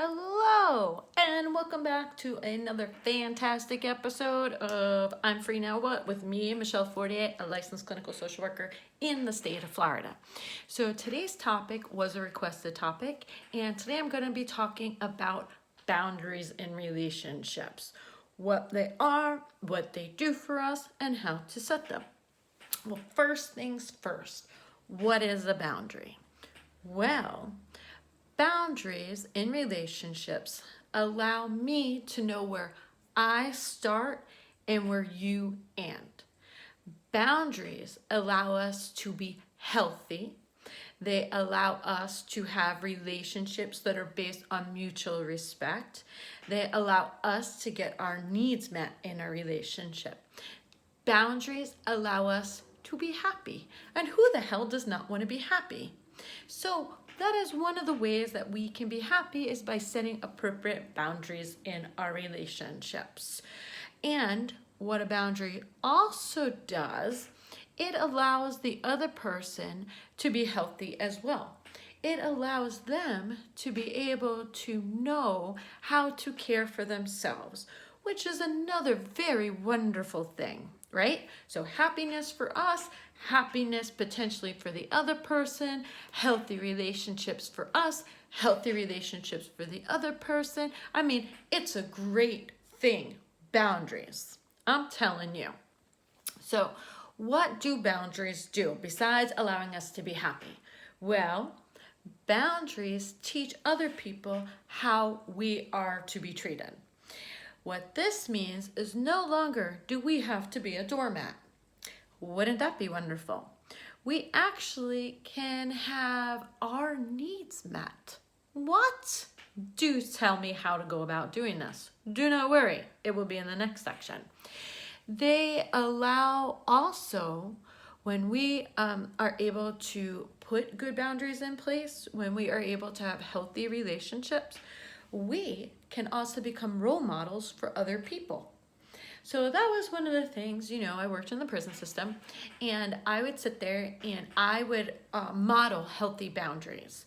Hello, and welcome back to another fantastic episode of I'm Free Now What with me, Michelleflcsw, a licensed clinical social worker in the state of Florida. So today's topic was a requested topic, and today I'm going to be talking about boundaries in relationships, what they are, what they do for us, and how to set them. Well, first things first, what is a boundary? Well, boundaries in relationships allow me to know where I start and where you end. Boundaries allow us to be healthy. They allow us to have relationships that are based on mutual respect. They allow us to get our needs met in a relationship. Boundaries allow us to be happy. And who the hell does not want to be happy? So that is one of the ways that we can be happy is by setting appropriate boundaries in our relationships. And what a boundary also does, it allows the other person to be healthy as well. It allows them to be able to know how to care for themselves, which is another very wonderful thing, right? So happiness for us, happiness potentially for the other person, healthy relationships for us, healthy relationships for the other person. I mean, it's a great thing, boundaries. I'm telling you. So what do boundaries do besides allowing us to be happy? Well, boundaries teach other people how we are to be treated. What this means is no longer do we have to be a doormat. Wouldn't that be wonderful? We actually can have our needs met. What? Do tell me how to go about doing this. Do not worry, it will be in the next section. They allow also when we are able to put good boundaries in place, when we are able to have healthy relationships, we can also become role models for other people. So that was one of the things, I worked in the prison system, and I would sit there and I would model healthy boundaries.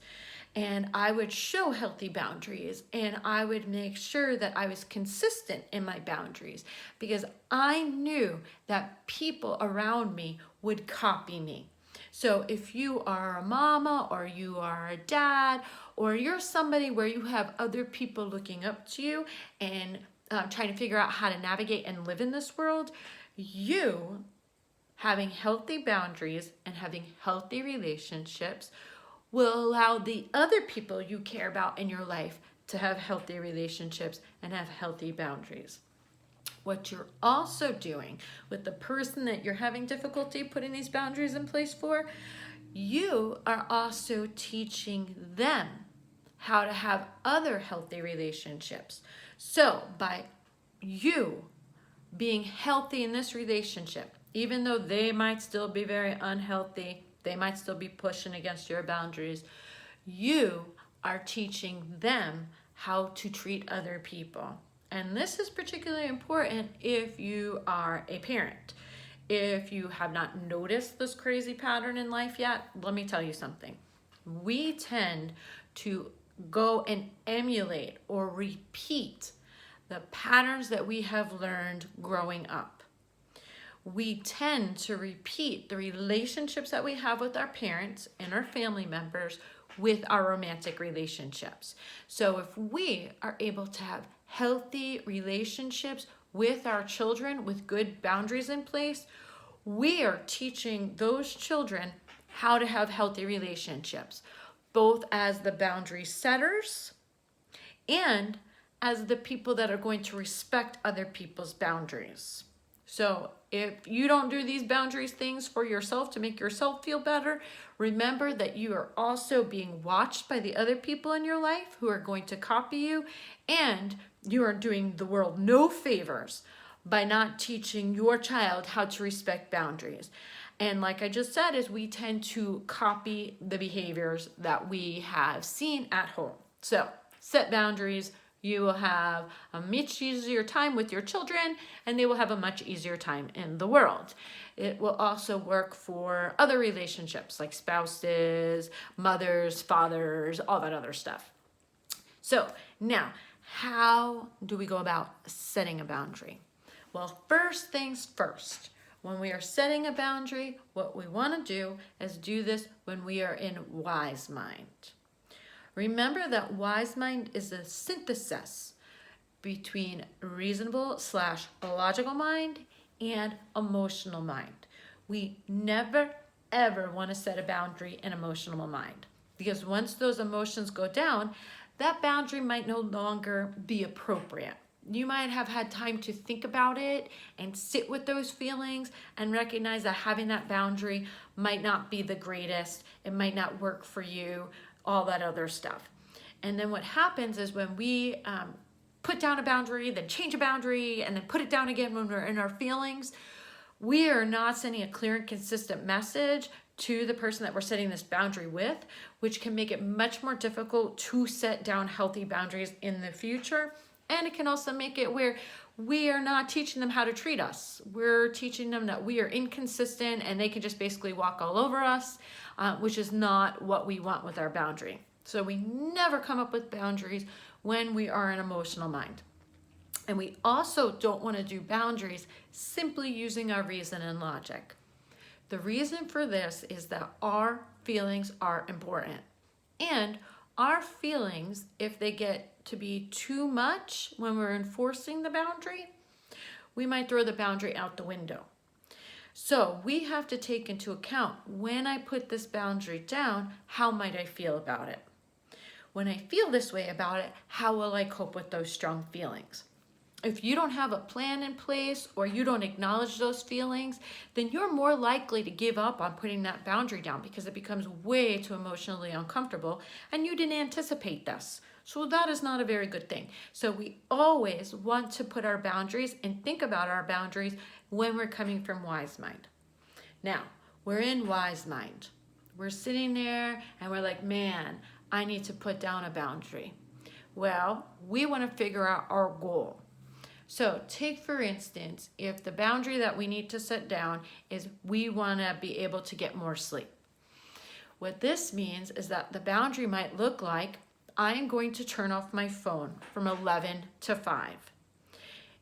And I would show healthy boundaries, and I would make sure that I was consistent in my boundaries because I knew that people around me would copy me. So if you are a mama or you are a dad or you're somebody where you have other people looking up to you and trying to figure out how to navigate and live in this world, you having healthy boundaries and having healthy relationships will allow the other people you care about in your life to have healthy relationships and have healthy boundaries. What you're also doing with the person that you're having difficulty putting these boundaries in place for, you are also teaching them how to have other healthy relationships. So by you being healthy in this relationship, even though they might still be very unhealthy, they might still be pushing against your boundaries, you are teaching them how to treat other people. And this is particularly important if you are a parent. If you have not noticed this crazy pattern in life yet, let me tell you something. We tend to go and emulate or repeat the patterns that we have learned growing up. We tend to repeat the relationships that we have with our parents and our family members with our romantic relationships. So if we are able to have healthy relationships with our children with good boundaries in place, we are teaching those children how to have healthy relationships, both as the boundary setters and as the people that are going to respect other people's boundaries. So if you don't do these boundaries things for yourself to make yourself feel better, remember that you are also being watched by the other people in your life who are going to copy you, and you are doing the world no favors by not teaching your child how to respect boundaries. And like I just said, is we tend to copy the behaviors that we have seen at home. So set boundaries. You will have a much easier time with your children, and they will have a much easier time in the world. It will also work for other relationships like spouses, mothers, fathers, all that other stuff. So Now, how do we go about setting a boundary? Well, first things first. When we are setting a boundary, what we want to do is do this when we are in wise mind. Remember that wise mind is a synthesis between reasonable/logical mind and emotional mind. We never ever want to set a boundary in emotional mind, because once those emotions go down, that boundary might no longer be appropriate. You might have had time to think about it and sit with those feelings and recognize that having that boundary might not be the greatest. It might not work for you, all that other stuff. And then what happens is when we put down a boundary, then change a boundary, and then put it down again when we're in our feelings, we are not sending a clear and consistent message to the person that we're setting this boundary with, which can make it much more difficult to set down healthy boundaries in the future. And it can also make it where we are not teaching them how to treat us. We're teaching them that we are inconsistent and they can just basically walk all over us, which is not what we want with our boundary. So we never come up with boundaries when we are in emotional mind. And we also don't want to do boundaries simply using our reason and logic. The reason for this is that our feelings are important. And our feelings, if they get to be too much when we're enforcing the boundary, we might throw the boundary out the window. So we have to take into account, when I put this boundary down, how might I feel about it? When I feel this way about it, how will I cope with those strong feelings? If you don't have a plan in place or you don't acknowledge those feelings, then you're more likely to give up on putting that boundary down because it becomes way too emotionally uncomfortable and you didn't anticipate this. So that is not a very good thing. So we always want to put our boundaries and think about our boundaries when we're coming from wise mind. Now, we're in wise mind. We're sitting there and we're like, man, I need to put down a boundary. Well, we want to figure out our goal. So take, for instance, if the boundary that we need to set down is we want to be able to get more sleep. What this means is that the boundary might look like, I am going to turn off my phone from 11 to 5.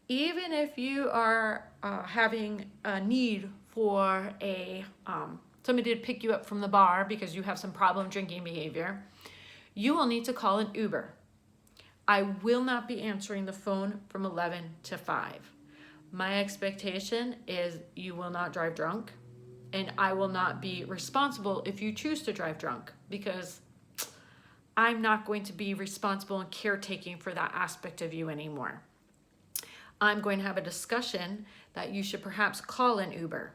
Even if you are having a need for somebody to pick you up from the bar because you have some problem drinking behavior, you will need to call an Uber. I will not be answering the phone from 11 to 5. My expectation is you will not drive drunk, and I will not be responsible if you choose to drive drunk, because I'm not going to be responsible and caretaking for that aspect of you anymore. I'm going to have a discussion that you should perhaps call an Uber.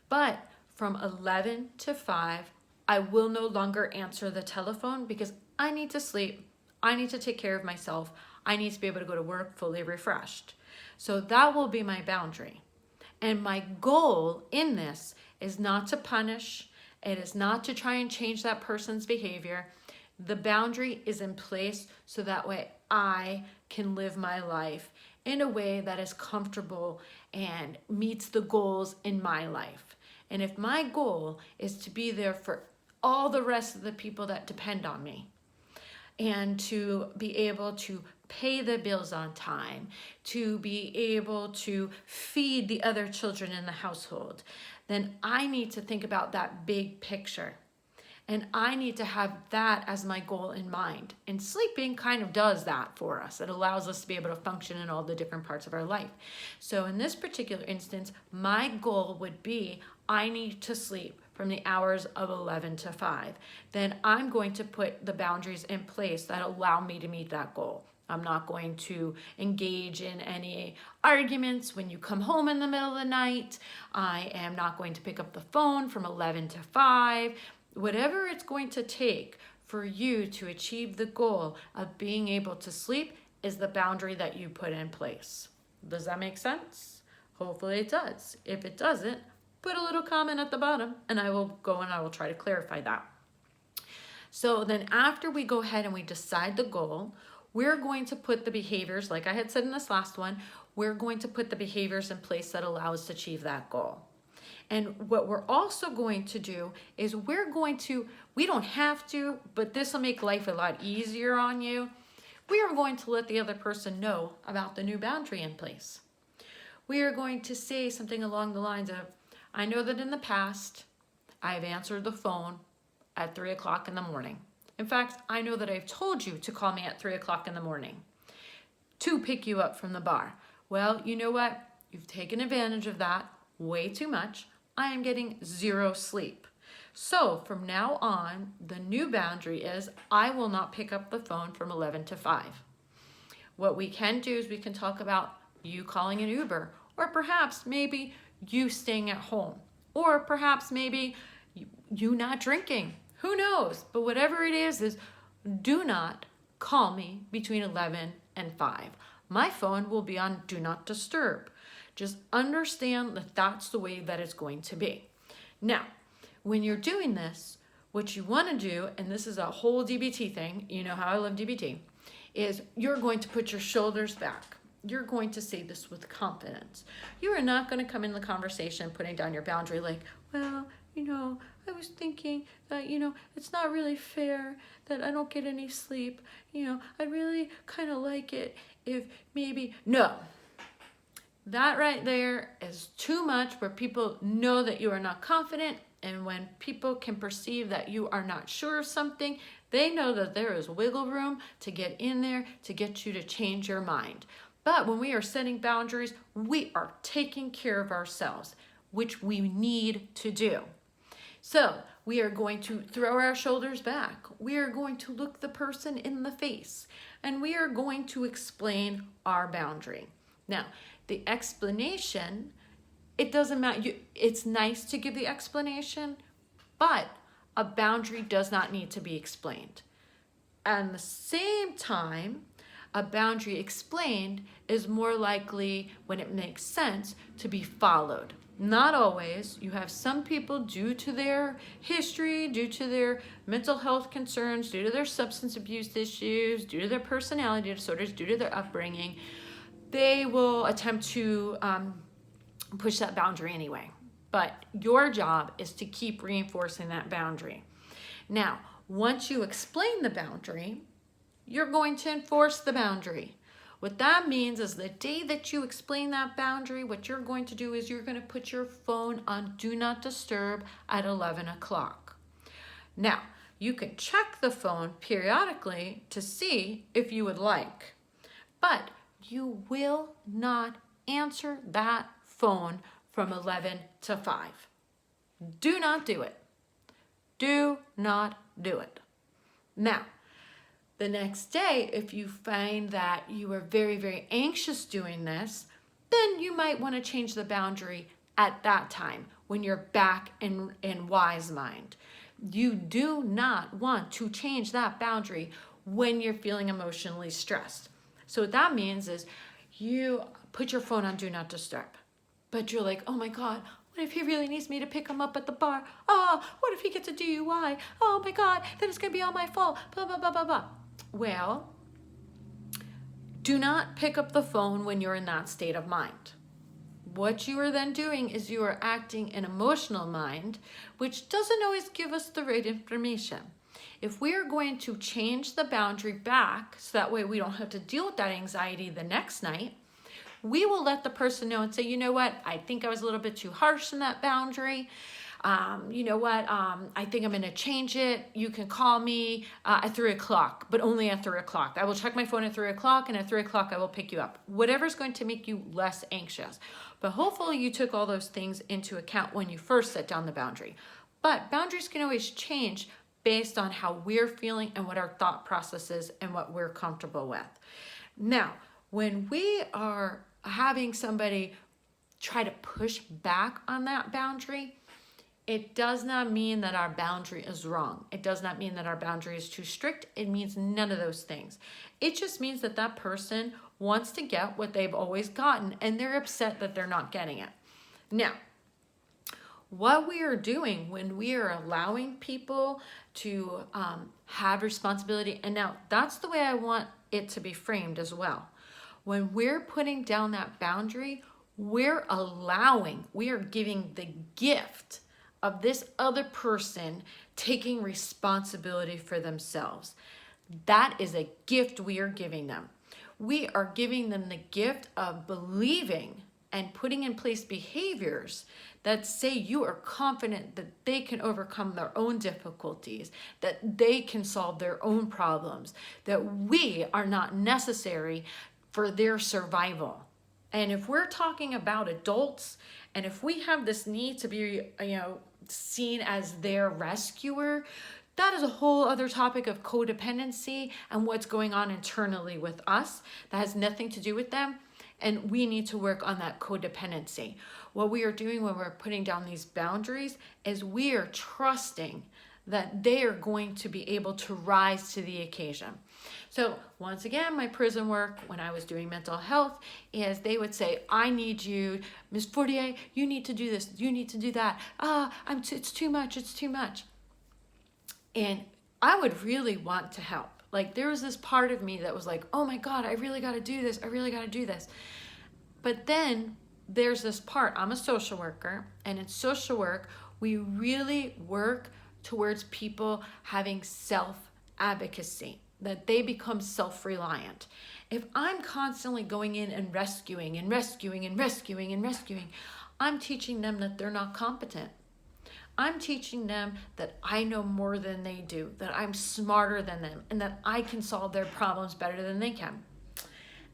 But from 11 to 5, I will no longer answer the telephone because I need to sleep. I need to take care of myself. I need to be able to go to work fully refreshed. So that will be my boundary. And my goal in this is not to punish. It is not to try and change that person's behavior. The boundary is in place so that way I can live my life in a way that is comfortable and meets the goals in my life. And if my goal is to be there for all the rest of the people that depend on me, and to be able to pay the bills on time, to be able to feed the other children in the household, then I need to think about that big picture. And I need to have that as my goal in mind. And sleeping kind of does that for us. It allows us to be able to function in all the different parts of our life. So in this particular instance, my goal would be, I need to sleep from the hours of 11 to 5. Then I'm going to put the boundaries in place that allow me to meet that goal. I'm not going to engage in any arguments when you come home in the middle of the night. I am not going to pick up the phone from 11 to 5. Whatever it's going to take for you to achieve the goal of being able to sleep is the boundary that you put in place. Does that make sense? Hopefully it does. If it doesn't, put a little comment at the bottom and I will go and I will try to clarify that. So then after we go ahead and we decide the goal, we're going to put the behaviors, like I had said in this last one, we're going to put the behaviors in place that allow us to achieve that goal. And what we're also going to do is we don't have to, but this will make life a lot easier on you. we are going to let the other person know about the new boundary in place. We are going to say something along the lines of, I know that in the past, I've answered the phone at 3 o'clock in the morning. In fact, I know that I've told you to call me at 3 o'clock in the morning to pick you up from the bar. Well, you know what? You've taken advantage of that way too much. I am getting 0 sleep. So from now on, the new boundary is I will not pick up the phone from 11 to 5. What we can do is we can talk about you calling an Uber, or perhaps maybe you staying at home, or perhaps maybe you not drinking. Who knows? But whatever it is do not call me between 11 and 5. My phone will be on Do Not Disturb. Just understand that that's the way that it's going to be. Now, when you're doing this, what you want to do, and this is a whole DBT thing, you know how I love DBT, is you're going to put your shoulders back. You're going to say this with confidence. You are not going to come in the conversation putting down your boundary like, well, I was thinking that, it's not really fair that I don't get any sleep. I'd really kind of like it if maybe, no. That right there is too much where people know that you are not confident, and when people can perceive that you are not sure of something, they know that there is wiggle room to get in there to get you to change your mind. But when we are setting boundaries, we are taking care of ourselves, which we need to do. So we are going to throw our shoulders back. We are going to look the person in the face, and we are going to explain our boundary. Now, the explanation, it doesn't matter. It's nice to give the explanation, but a boundary does not need to be explained. At the same time, a boundary explained is more likely, when it makes sense, to be followed. Not always. You have some people, due to their history, due to their mental health concerns, due to their substance abuse issues, due to their personality disorders, due to their upbringing, they will attempt to push that boundary anyway. But your job is to keep reinforcing that boundary. Now, once you explain the boundary, you're going to enforce the boundary. What that means is the day that you explain that boundary, what you're going to do is you're going to put your phone on Do Not Disturb at 11 o'clock. Now, you can check the phone periodically to see if you would like, but you will not answer that phone from 11 to 5. Do not do it. Do not do it. Now, the next day, if you find that you are very, very anxious doing this, then you might want to change the boundary at that time when you're back in wise mind. You do not want to change that boundary when you're feeling emotionally stressed. So what that means is you put your phone on Do Not Disturb, but you're like, oh my God, what if he really needs me to pick him up at the bar? Oh, what if he gets a DUI? Oh my God, then it's going to be all my fault, blah, blah, blah, blah, blah. Well, do not pick up the phone when you're in that state of mind. What you are then doing is you are acting in emotional mind, which doesn't always give us the right information. If we are going to change the boundary back so that way we don't have to deal with that anxiety the next night, we will let the person know and say, you know what, I think I was a little bit too harsh in that boundary. You know what, I think I'm going to change it. You can call me at 3 o'clock, but only at 3 o'clock. I will check my phone at 3 o'clock, and at 3 o'clock I will pick you up. Whatever's going to make you less anxious. But hopefully you took all those things into account when you first set down the boundary. But boundaries can always change based on how we're feeling and what our thought process is and what we're comfortable with. Now, when we are having somebody try to push back on that boundary, it does not mean that our boundary is wrong. It does not mean that our boundary is too strict. It means none of those things. It just means that that person wants to get what they've always gotten, and they're upset that they're not getting it. Now, what we are doing when we are allowing people to have responsibility, and now that's the way I want it to be framed as well. When we're putting down that boundary, we are giving the gift of this other person taking responsibility for themselves. That is a gift we are giving them. We are giving them the gift of believing and putting in place behaviors that say you are confident that they can overcome their own difficulties, that they can solve their own problems, that we are not necessary for their survival. And if we're talking about adults, and if we have this need to be, seen as their rescuer, that is a whole other topic of codependency and what's going on internally with us. That has nothing to do with them. And we need to work on that codependency. What we are doing when we're putting down these boundaries is we are trusting that they are going to be able to rise to the occasion. So once again, my prison work when I was doing mental health is they would say, I need you, Ms. Fortier, you need to do this, you need to do that. It's too much, it's too much. And I would really want to help. Like there was this part of me that was like, oh my God, I really got to do this. I really got to do this. But then there's this part, I'm a social worker, and in social work, we really work towards people having self-advocacy, that they become self-reliant. If I'm constantly going in and rescuing, I'm teaching them that they're not competent. I'm teaching them that I know more than they do, that I'm smarter than them, and that I can solve their problems better than they can.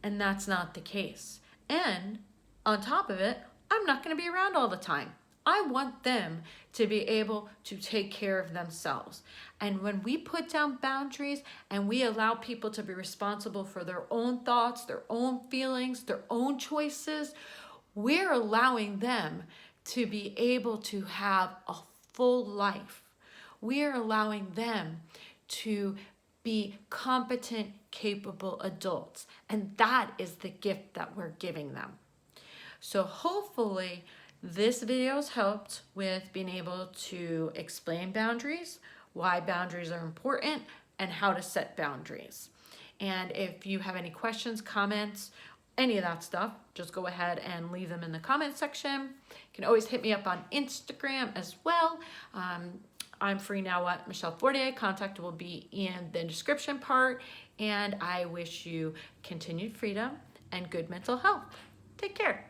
And that's not the case. And on top of it, I'm not going to be around all the time. I want them to be able to take care of themselves. And when we put down boundaries and we allow people to be responsible for their own thoughts, their own feelings, their own choices, we're allowing them to be able to have a full life. We're allowing them to be competent, capable adults. And that is the gift that we're giving them. So hopefully this video has helped with being able to explain boundaries, why boundaries are important, and how to set boundaries. And if you have any questions, comments, any of that stuff, just go ahead and leave them in the comment section. You can always hit me up on Instagram as well. I'm free now at Michelleflcsw. Contact will be in the description part. And I wish you continued freedom and good mental health. Take care.